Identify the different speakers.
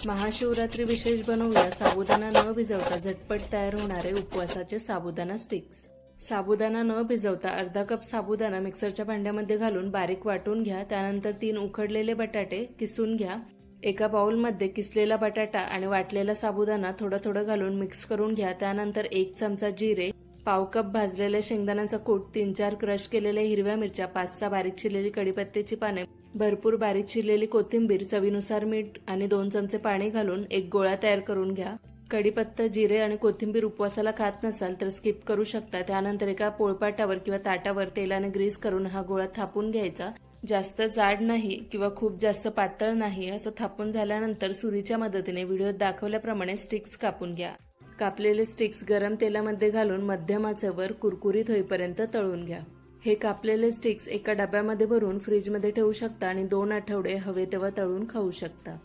Speaker 1: महाशिवरात्री विशेष बनवूया साबुदाणा न भिजवता झटपट तयार होणारे उपवासाचे साबुदाणा स्टिक्स। साबुदाणा न भिजवता अर्धा कप साबुदाणा मिक्सरच्या भांड्यामध्ये घालून बारीक वाटून घ्या। त्यानंतर 3 उकडलेले बटाटे किसून घ्या। एका बाउलमध्ये किसलेला बटाटा आणि वाटलेला साबुदाणा थोडं थोडं घालून मिक्स करून घ्या। त्यानंतर 1 चमचा जिरे, पाव कप भाजलेले शेंगदाण्याचा कूट, 3-4 क्रश केलेल्या हिरव्या मिरच्या, 5-6 बारीक चिरलेली कढीपत्त्याची पाने, भरपूर बारीक चिरलेली कोथिंबीर, चवीनुसार मीठ आणि 2 चमचे पाणी घालून एक गोळा तयार करून घ्या। कढीपत्ता, जिरे आणि कोथिंबीर उपवासाला खात नसाल तर स्किप करू शकता। त्यानंतर एका पोळपाटावर किंवा ताटावर तेलाने ग्रीस करून हा गोळा थापून घ्यायचा। जास्त जाड नाही किंवा खूप जास्त पातळ नाही। असं थापून झाल्यानंतर सुरीच्या मदतीने व्हिडिओत दाखवल्याप्रमाणे स्टिक्स कापून घ्या। कापलेले स्टिक्स गरम तेलामध्ये घालून मध्यम आचेवर कुरकुरीत होईपर्यंत तळून घ्या। हे कापलेले स्टिक्स एका डब्यामध्ये भरून फ्रीजमध्ये ठेवू शकता आणि 2 आठवडे हवे तेव्हा तळून खाऊ शकता।